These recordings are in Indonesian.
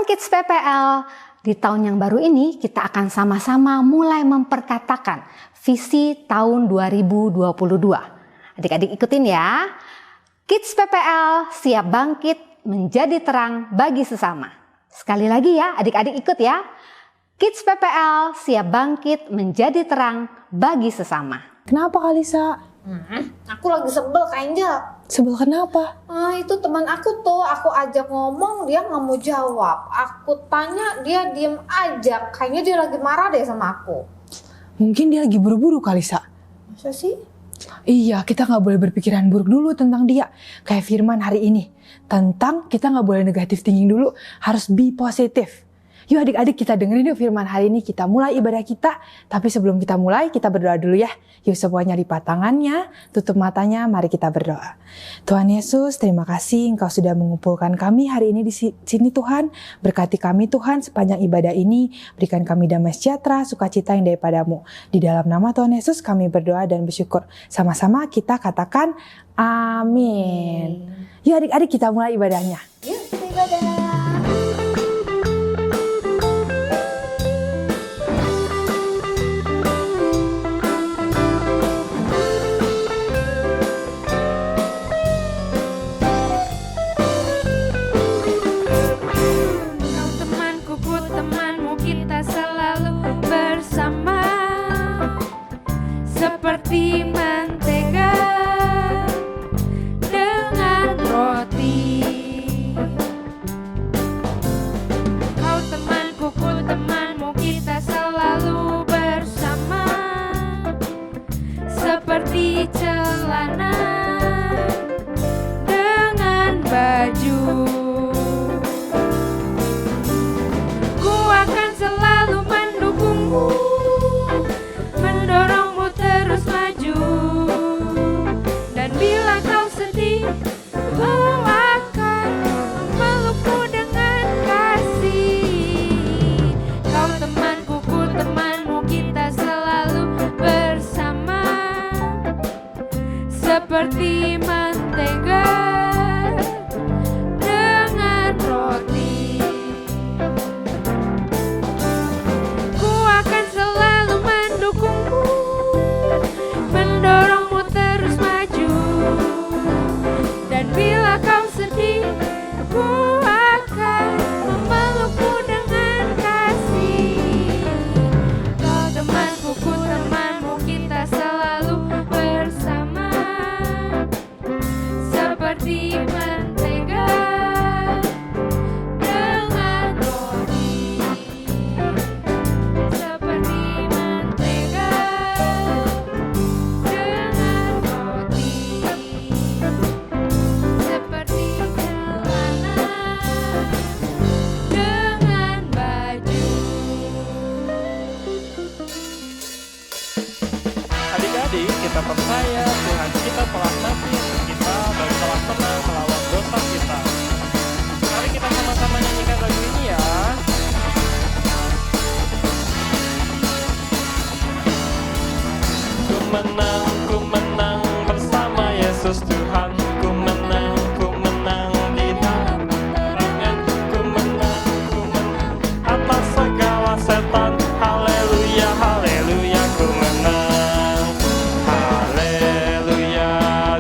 Kids PPL, di tahun yang baru ini kita akan sama-sama mulai memperkatakan visi tahun 2022. Adik-adik ikutin ya. Kids PPL siap bangkit menjadi terang bagi sesama. Sekali lagi ya, adik-adik ikut ya. Kids PPL siap bangkit menjadi terang bagi sesama. Kenapa Kalisa? Aku lagi sebel Kak Angel. Sebel kenapa? Itu teman aku tuh, aku ajak ngomong dia nggak mau jawab. Aku tanya dia diem aja. Kayaknya dia lagi marah deh sama aku. Mungkin dia lagi buru-buru Kalisa. Masa sih? Iya, kita nggak boleh berpikiran buruk dulu tentang dia. Kayak Firman hari ini. Tentang kita nggak boleh negatif thinking dulu, harus be positif. Yuk adik-adik kita dengerin yuk firman hari ini, kita mulai ibadah kita. Tapi sebelum kita mulai, kita berdoa dulu ya. Yuk semuanya lipat tangannya, tutup matanya, mari kita berdoa. Tuhan Yesus, terima kasih Engkau sudah mengumpulkan kami hari ini di sini Tuhan. Berkati kami Tuhan sepanjang ibadah ini, berikan kami damai sejahtera, sukacita yang daripadamu. Di dalam nama Tuhan Yesus kami berdoa dan bersyukur. Sama-sama kita katakan amin. Yuk adik-adik kita mulai ibadahnya. Yuk kita ibadah. Seperti mentega dengan roti. Kau temanku, ku temanmu, kita selalu bersama. Seperti celana dengan baju. Ku akan selalu mendukungmu, mendorongmu terus maju. Dan bila kau sedih, ku akan memelukmu dengan kasih. Kau temanku, ku temanmu, kita selalu bersama. Seperti mentega dengan roti. Ku akan selalu mendukungmu, mendorongmu terus maju. Dan bila kau sedih, ku akan memelukmu dengan kasih. Kau temanku, ku temanmu, kita selalu bersama. Seperti mentega dengan roti. Seperti mentega dengan roti. Seperti celana dengan baju. Adik-adik, kita percaya Tuhan kita telah mati untuk kita dan telah menang melawan dosa kita. Mari kita sama-sama nyanyikan lagu ini ya. Ku menang bersama Yesus Tuhan. Ku menang di dalam peperangan. Ku menang atas segala setan. Haleluya, haleluya, ku menang. Haleluya,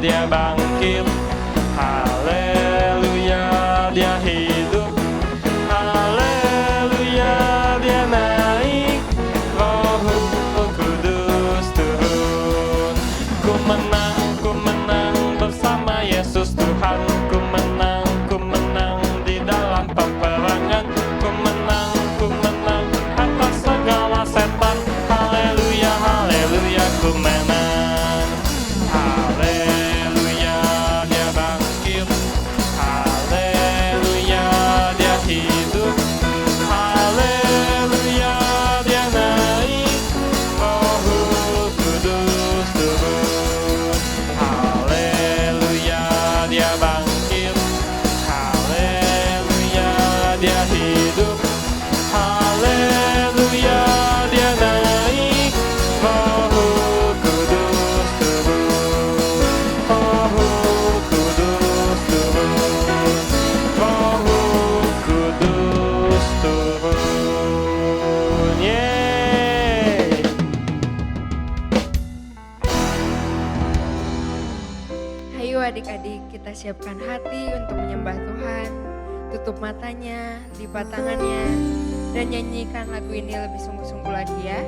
dia bangkit. Haleluya, dia hidup. Haleluya, dia naik. Roh Kudus turun. adik-adik kita siapkan hati untuk menyembah Tuhan. Tutup matanya, lipat tangannya, dan nyanyikan lagu ini lebih sungguh-sungguh lagi ya.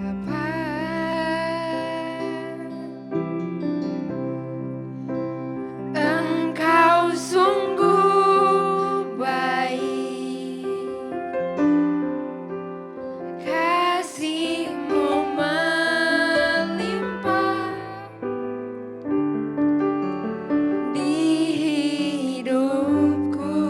Bapa, Engkau sungguh baik, kasih-Mu melimpah di hidupku.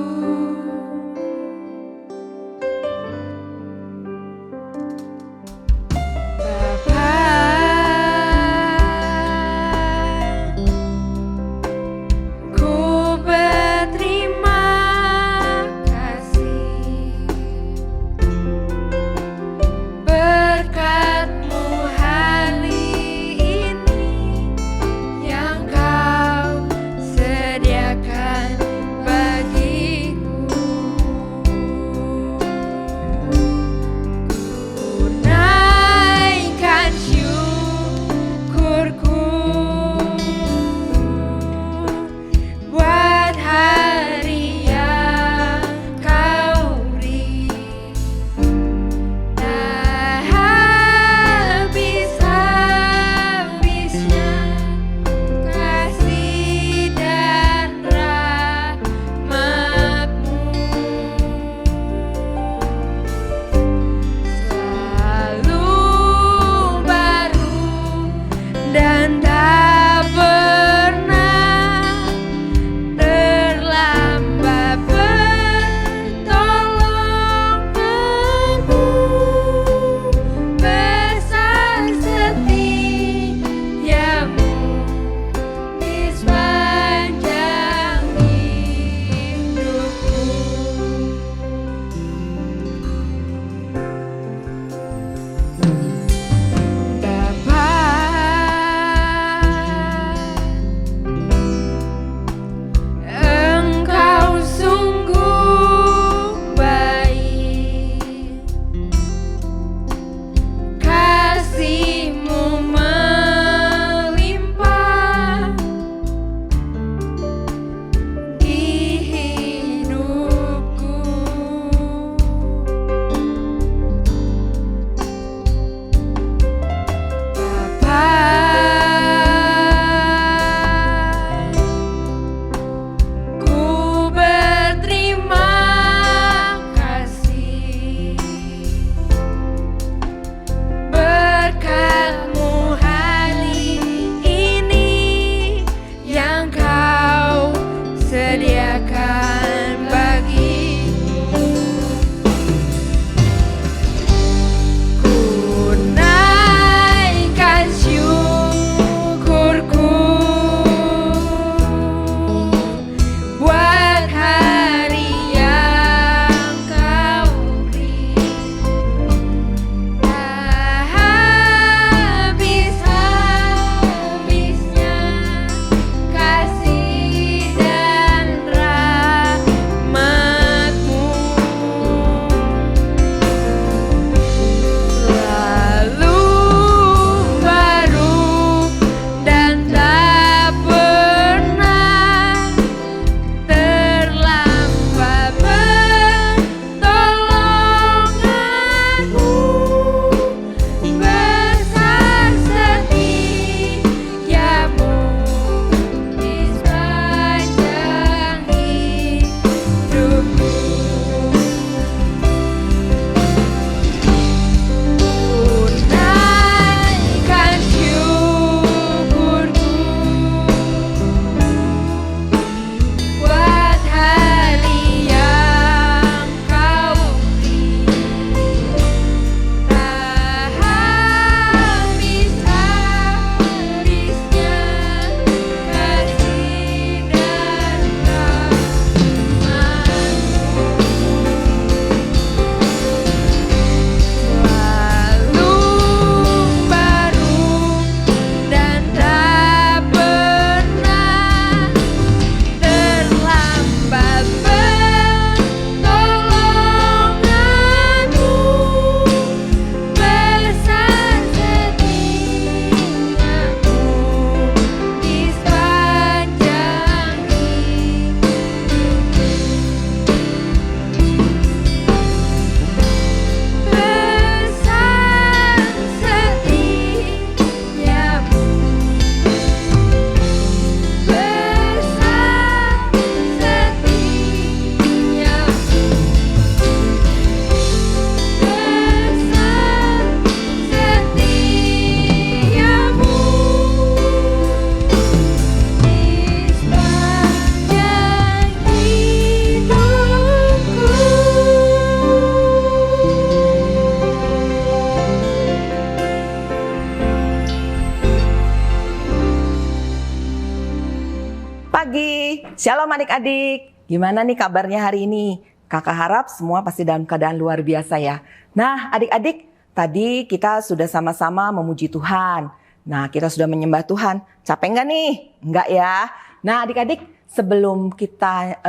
Shalom adik-adik, gimana nih kabarnya hari ini? Kakak harap semua pasti dalam keadaan luar biasa ya. Nah adik-adik, tadi kita sudah sama-sama memuji Tuhan. Nah kita sudah menyembah Tuhan, capek nggak nih? Enggak ya. Nah adik-adik, sebelum kita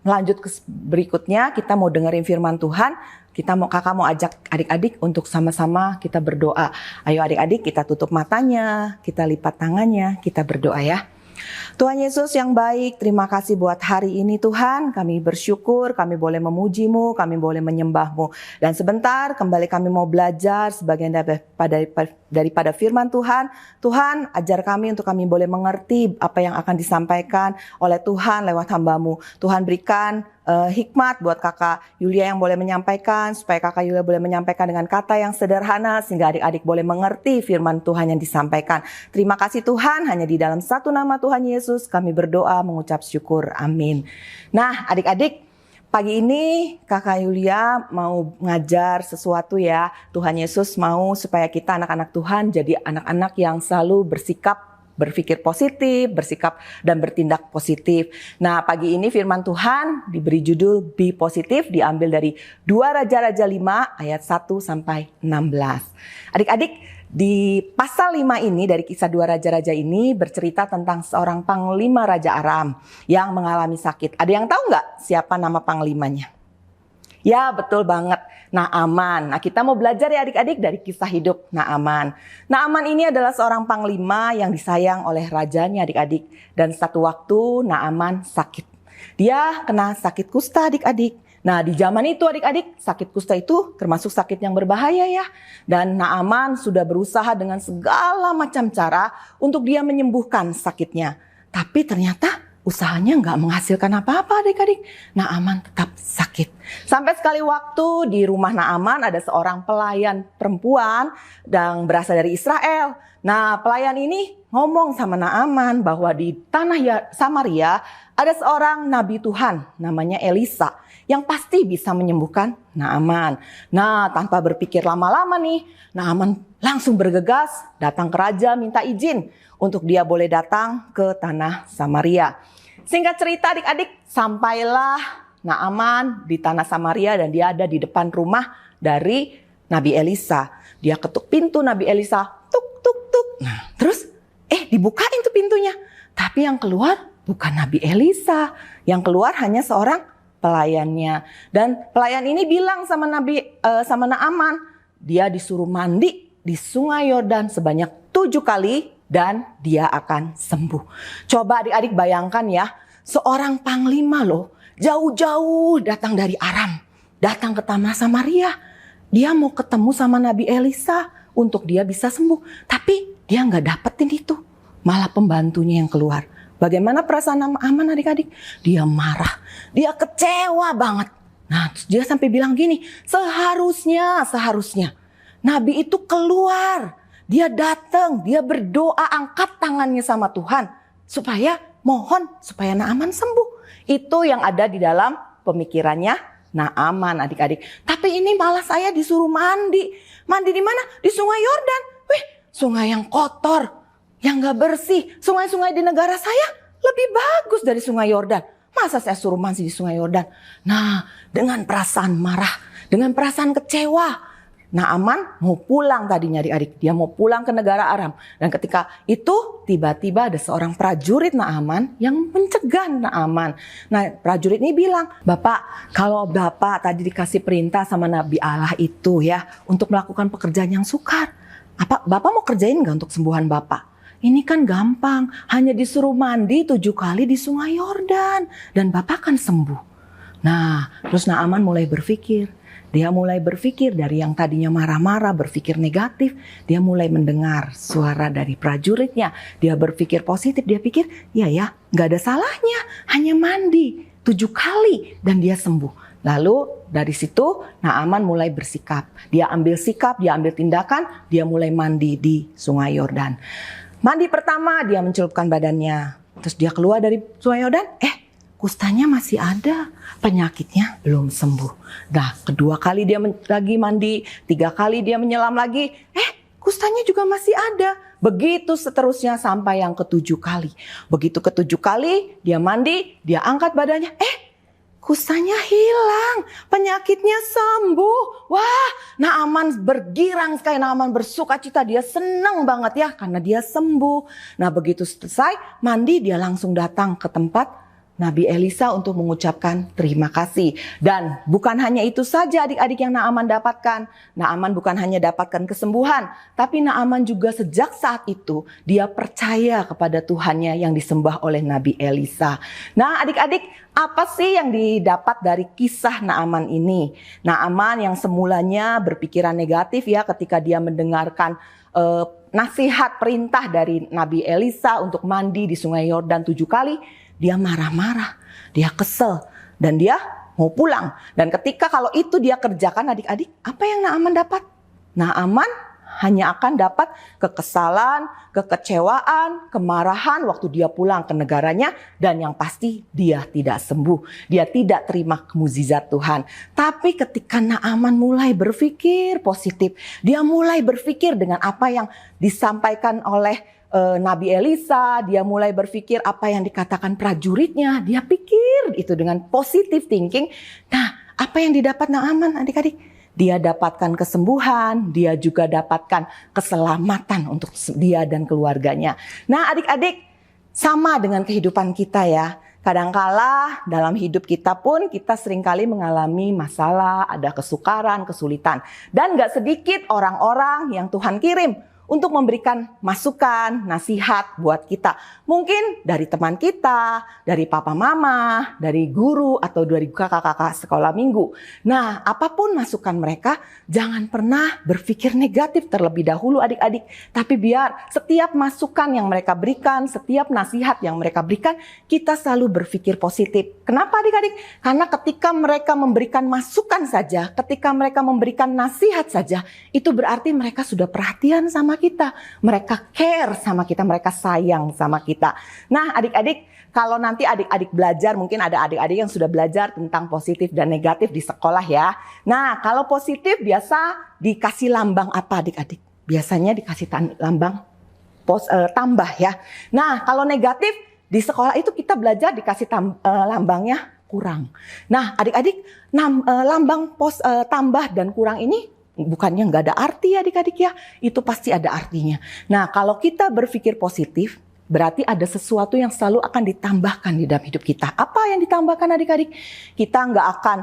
lanjut ke berikutnya, kita mau dengerin firman Tuhan. Kakak mau ajak adik-adik untuk sama-sama kita berdoa. Ayo adik-adik, kita tutup matanya, kita lipat tangannya, kita berdoa ya. Tuhan Yesus yang baik, terima kasih buat hari ini Tuhan. Kami bersyukur, kami boleh memuji-Mu, kami boleh menyembah-Mu. Dan sebentar kembali kami mau belajar sebagian daripada firman Tuhan. Tuhan ajar kami untuk kami boleh mengerti apa yang akan disampaikan oleh Tuhan lewat hamba-Mu. Tuhan berikan hikmat buat kakak Yulia yang boleh menyampaikan, supaya kakak Yulia boleh menyampaikan dengan kata yang sederhana sehingga adik-adik boleh mengerti firman Tuhan yang disampaikan. Terima kasih Tuhan, hanya di dalam satu nama Tuhan Yesus kami berdoa mengucap syukur, amin. Nah adik-adik, pagi ini kakak Yulia mau ngajar sesuatu ya. Tuhan Yesus mau supaya kita anak-anak Tuhan jadi anak-anak yang selalu berpikir positif, bersikap dan bertindak positif. Nah pagi ini firman Tuhan diberi judul Be Positif, diambil dari 2 Raja-Raja 5 ayat 1 sampai 16. Adik-adik, di pasal 5 ini dari kisah 2 Raja-Raja ini bercerita tentang seorang panglima Raja Aram yang mengalami sakit. Ada yang tahu nggak siapa nama panglimanya? Ya betul banget, Naaman. Nah kita mau belajar ya adik-adik dari kisah hidup Naaman. Naaman ini adalah seorang panglima yang disayang oleh rajanya adik-adik. Dan satu waktu Naaman sakit. Dia kena sakit kusta adik-adik. Nah di zaman itu adik-adik, sakit kusta itu termasuk sakit yang berbahaya ya. Dan Naaman sudah berusaha dengan segala macam cara untuk dia menyembuhkan sakitnya. Tapi ternyata usahanya nggak menghasilkan apa-apa adik-adik. Naaman tetap sakit. Sampai sekali waktu di rumah Naaman ada seorang pelayan perempuan yang berasal dari Israel. Nah pelayan ini ngomong sama Naaman bahwa di tanah Samaria ada seorang nabi Tuhan namanya Elisa yang pasti bisa menyembuhkan Naaman. Nah tanpa berpikir lama-lama nih, Naaman langsung bergegas datang ke raja minta izin untuk dia boleh datang ke tanah Samaria. Singkat cerita adik-adik, sampailah Naaman di tanah Samaria dan dia ada di depan rumah dari Nabi Elisa. Dia ketuk pintu Nabi Elisa, tuk tuk tuk. Nah, terus dibukain tuh pintunya. Tapi yang keluar bukan Nabi Elisa, yang keluar hanya seorang pelayannya. Dan pelayan ini bilang sama Naaman, dia disuruh mandi di Sungai Yordan sebanyak 7 kali. Dan dia akan sembuh. Coba adik-adik bayangkan ya, seorang panglima loh, jauh-jauh datang dari Aram, datang ke tanah Samaria. Dia mau ketemu sama Nabi Elisa untuk dia bisa sembuh. Tapi dia nggak dapetin itu, malah pembantunya yang keluar. Bagaimana perasaan Naaman adik-adik? Dia marah, dia kecewa banget. Nah dia sampai bilang gini, seharusnya Nabi itu keluar. Dia datang, dia berdoa, angkat tangannya sama Tuhan. Mohon supaya Naaman sembuh. Itu yang ada di dalam pemikirannya Naaman adik-adik. Tapi ini malah saya disuruh mandi. Mandi di mana? Di Sungai Yordan. Wih, sungai yang kotor, yang gak bersih. Sungai-sungai di negara saya lebih bagus dari Sungai Yordan. Masa saya suruh mandi di Sungai Yordan? Nah, dengan perasaan marah, dengan perasaan kecewa, Naaman mau pulang tadinya adik-adik. Dia mau pulang ke negara Aram. Dan ketika itu tiba-tiba ada seorang prajurit Naaman yang mencegah Naaman. Nah prajurit ini bilang, Bapak kalau Bapak tadi dikasih perintah sama Nabi Allah itu ya untuk melakukan pekerjaan yang sukar. Bapak mau kerjain gak untuk sembuhan Bapak? Ini kan gampang, hanya disuruh mandi 7 kali di Sungai Yordan. Dan Bapak akan sembuh. Nah terus Naaman mulai berpikir. Dia mulai berpikir dari yang tadinya marah-marah, berpikir negatif. Dia mulai mendengar suara dari prajuritnya. Dia berpikir positif, dia pikir ya gak ada salahnya. Hanya mandi 7 kali dan dia sembuh. Lalu dari situ Naaman mulai bersikap. Dia ambil sikap, dia ambil tindakan, dia mulai mandi di Sungai Yordan. Mandi pertama dia mencelupkan badannya. Terus dia keluar dari Sungai Yordan, kustanya masih ada, penyakitnya belum sembuh. Nah, kedua kali dia lagi mandi, 3 kali dia menyelam lagi, kustanya juga masih ada, Begitu seterusnya sampai yang ke-7 kali. Begitu ke-7 kali, dia mandi, dia angkat badannya. Kusanya hilang, penyakitnya sembuh. Wah, Naaman bergirang sekali, Naaman bersuka cita, dia senang banget ya karena dia sembuh. Nah begitu selesai mandi, dia langsung datang ke tempat Nabi Elisa untuk mengucapkan terima kasih. Dan bukan hanya itu saja adik-adik yang Naaman dapatkan. Naaman bukan hanya dapatkan kesembuhan, tapi Naaman juga sejak saat itu dia percaya kepada Tuhannya yang disembah oleh Nabi Elisa. Nah adik-adik, apa sih yang didapat dari kisah Naaman ini? Naaman yang semulanya berpikiran negatif ya ketika dia mendengarkan nasihat perintah dari Nabi Elisa untuk mandi di sungai Yordan 7 kali. Dia marah-marah, dia kesel, dan dia mau pulang. Dan ketika kalau itu dia kerjakan adik-adik, apa yang Naaman dapat? Naaman hanya akan dapat kekesalan, kekecewaan, kemarahan waktu dia pulang ke negaranya. Dan yang pasti dia tidak sembuh, dia tidak terima mukjizat Tuhan. Tapi ketika Naaman mulai berpikir positif, dia mulai berpikir dengan apa yang disampaikan oleh Nabi Elisa, dia mulai berpikir apa yang dikatakan prajuritnya, dia pikir itu dengan positive thinking. Nah, apa yang didapat Naaman adik-adik? Dia dapatkan kesembuhan, dia juga dapatkan keselamatan untuk dia dan keluarganya. Nah adik-adik, sama dengan kehidupan kita ya. Kadangkala dalam hidup kita pun kita seringkali mengalami masalah, ada kesukaran, kesulitan. Dan gak sedikit orang-orang yang Tuhan kirim untuk memberikan masukan, nasihat buat kita. Mungkin dari teman kita, dari papa mama, dari guru, atau dari kakak-kakak sekolah minggu. Nah, apapun masukan mereka, jangan pernah berpikir negatif terlebih dahulu adik-adik. Tapi biar setiap masukan yang mereka berikan, setiap nasihat yang mereka berikan, kita selalu berpikir positif. Kenapa adik-adik? Karena ketika mereka memberikan masukan saja, ketika mereka memberikan nasihat saja, itu berarti mereka sudah perhatian sama kita, mereka care sama kita, mereka sayang sama kita. Nah adik-adik, kalau nanti adik-adik belajar, mungkin ada adik-adik yang sudah belajar tentang positif dan negatif di sekolah ya. Nah kalau positif biasa dikasih lambang apa adik-adik? Biasanya dikasih lambang tambah ya. Nah kalau negatif di sekolah itu kita belajar dikasih lambangnya kurang. Nah adik-adik, lambang tambah dan kurang ini bukannya nggak ada arti ya adik-adik ya, itu pasti ada artinya. Nah kalau kita berpikir positif, berarti ada sesuatu yang selalu akan ditambahkan di dalam hidup kita. Apa yang ditambahkan adik-adik? Kita nggak akan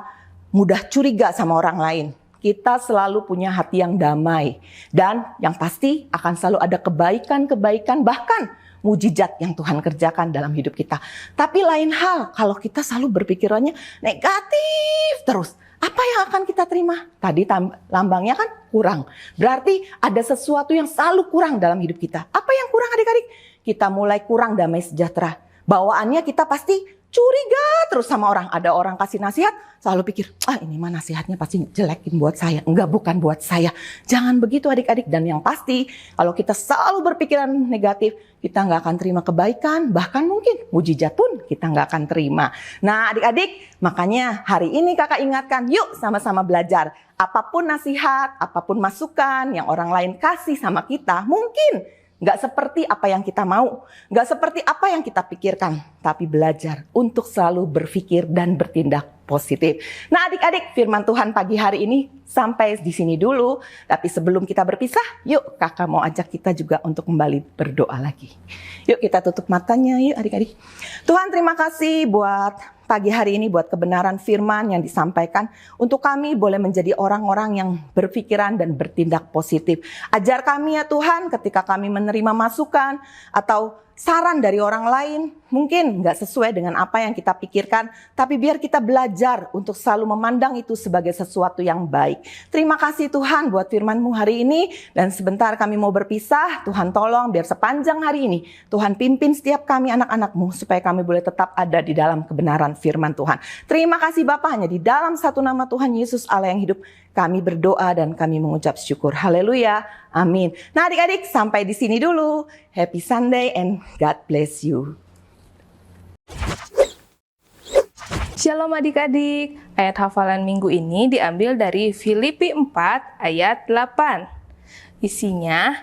mudah curiga sama orang lain. Kita selalu punya hati yang damai. Dan yang pasti akan selalu ada kebaikan-kebaikan, bahkan mujizat yang Tuhan kerjakan dalam hidup kita. Tapi lain hal kalau kita selalu berpikirannya negatif terus. Apa yang akan kita terima? Tadi lambangnya kan kurang. Berarti ada sesuatu yang selalu kurang dalam hidup kita. Apa yang kurang adik-adik? Kita mulai kurang damai sejahtera. Bawaannya kita pasti curiga terus sama orang. Ada orang kasih nasihat, selalu pikir, ini mah nasihatnya pasti jelekin buat saya. Enggak, bukan buat saya. Jangan begitu adik-adik. Dan yang pasti, kalau kita selalu berpikiran negatif, kita nggak akan terima kebaikan. Bahkan mungkin mujizat pun kita nggak akan terima. Nah adik-adik, makanya hari ini kakak ingatkan, yuk sama-sama belajar. Apapun nasihat, apapun masukan yang orang lain kasih sama kita, mungkin nggak seperti apa yang kita mau, nggak seperti apa yang kita pikirkan, tapi belajar untuk selalu berpikir dan bertindak positif. Nah adik-adik, firman Tuhan pagi hari ini sampai di sini dulu. Tapi sebelum kita berpisah, yuk kakak mau ajak kita juga untuk kembali berdoa lagi. Yuk kita tutup matanya yuk adik-adik. Tuhan terima kasih buat pagi hari ini, buat kebenaran firman yang disampaikan. Untuk kami boleh menjadi orang-orang yang berpikiran dan bertindak positif. Ajar kami ya Tuhan ketika kami menerima masukan atau saran dari orang lain, mungkin nggak sesuai dengan apa yang kita pikirkan, tapi biar kita belajar untuk selalu memandang itu sebagai sesuatu yang baik. Terima kasih Tuhan buat firman-Mu hari ini, dan sebentar kami mau berpisah. Tuhan tolong biar sepanjang hari ini Tuhan pimpin setiap kami anak-anak-Mu supaya kami boleh tetap ada di dalam kebenaran firman Tuhan. Terima kasih Bapa, hanya di dalam satu nama Tuhan Yesus Allah yang hidup kami berdoa dan kami mengucap syukur. Haleluya. Amin. Nah adik-adik, sampai di sini dulu. Happy Sunday and God bless you. Shalom adik-adik. Ayat hafalan minggu ini diambil dari Filipi 4 ayat 8. Isinya,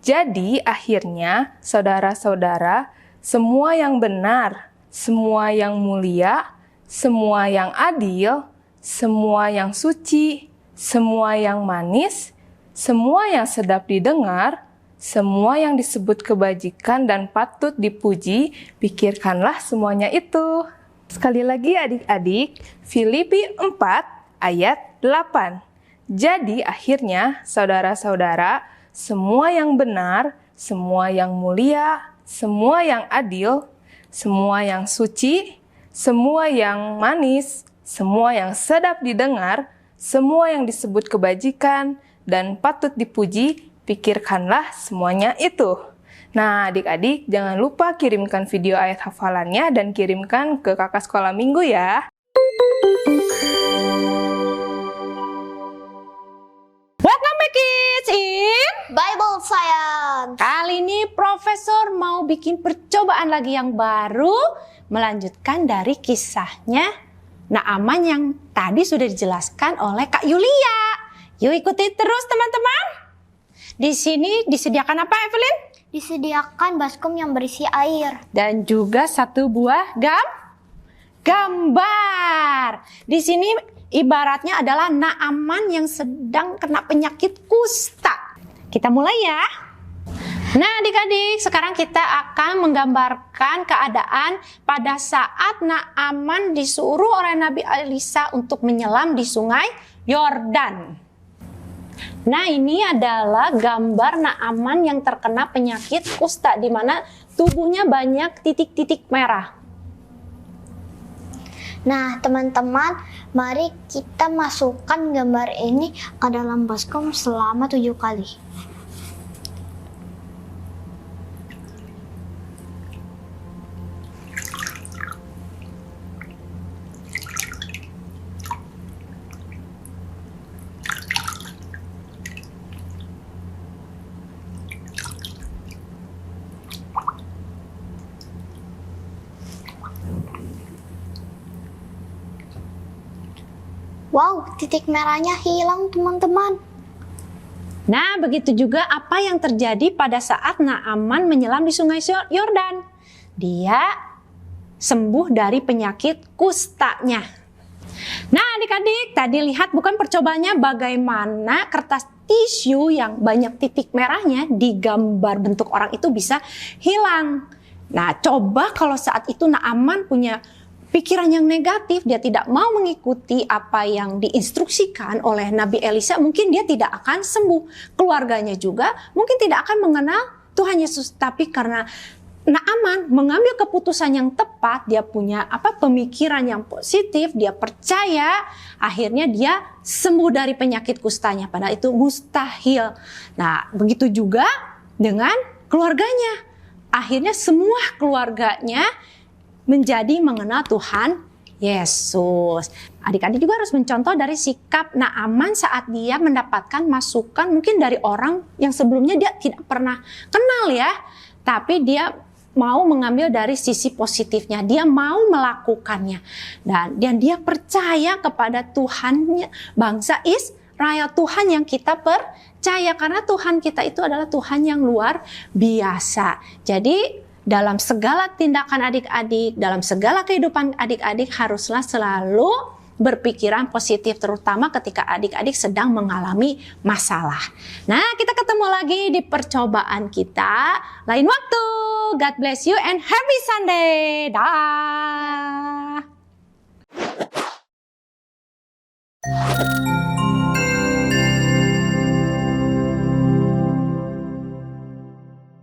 Jadi akhirnya saudara-saudara, semua yang benar, semua yang mulia, semua yang adil, semua yang suci, semua yang manis, semua yang sedap didengar, semua yang disebut kebajikan dan patut dipuji, pikirkanlah semuanya itu. Sekali lagi adik-adik, Filipi 4 ayat 8. Jadi akhirnya saudara-saudara, semua yang benar, semua yang mulia, semua yang adil, semua yang suci, semua yang manis, semua yang sedap didengar, semua yang disebut kebajikan dan patut dipuji, pikirkanlah semuanya itu. Nah, adik-adik jangan lupa kirimkan video ayat hafalannya dan kirimkan ke kakak sekolah minggu ya. Welcome back kids in Bible Science. Kali ini Profesor mau bikin percobaan lagi yang baru, melanjutkan dari kisahnya Naaman yang tadi sudah dijelaskan oleh Kak Yulia. Yuk ikuti terus teman-teman. Di sini disediakan apa, Evelyn? Disediakan baskom yang berisi air. Dan juga satu buah gambar. Di sini ibaratnya adalah Naaman yang sedang kena penyakit kusta. Kita mulai ya. Nah adik-adik, sekarang kita akan menggambarkan keadaan pada saat Naaman disuruh oleh Nabi Elisa untuk menyelam di sungai Yordan. Nah ini adalah gambar Naaman yang terkena penyakit kusta, di mana tubuhnya banyak titik-titik merah. Nah teman-teman, mari kita masukkan gambar ini ke dalam baskom selama 7 kali. Wow, titik merahnya hilang teman-teman. Nah, begitu juga apa yang terjadi pada saat Naaman menyelam di sungai Yordan. Dia sembuh dari penyakit kustanya. Nah, adik-adik, tadi lihat bukan percobaannya bagaimana kertas tisu yang banyak titik merahnya di gambar bentuk orang itu bisa hilang. Nah, coba kalau saat itu Naaman punya pikiran yang negatif, dia tidak mau mengikuti apa yang diinstruksikan oleh Nabi Elisa, mungkin dia tidak akan sembuh. Keluarganya juga mungkin tidak akan mengenal Tuhan Yesus. Tapi karena Naaman mengambil keputusan yang tepat, dia punya pemikiran yang positif, dia percaya, akhirnya dia sembuh dari penyakit kustanya. Padahal itu mustahil. Nah, begitu juga dengan keluarganya. Akhirnya semua keluarganya menjadi mengenal Tuhan Yesus. Adik-adik juga harus mencontoh dari sikap Naaman saat dia mendapatkan masukan mungkin dari orang yang sebelumnya dia tidak pernah kenal ya. Tapi dia mau mengambil dari sisi positifnya, dia mau melakukannya. Dan dia percaya kepada Tuhan bangsa Israel, Tuhan yang kita percaya. Karena Tuhan kita itu adalah Tuhan yang luar biasa. Jadi dalam segala tindakan adik-adik, dalam segala kehidupan adik-adik haruslah selalu berpikiran positif, terutama ketika adik-adik sedang mengalami masalah. Nah, kita ketemu lagi di percobaan kita lain waktu. God bless you and happy Sunday. Dah.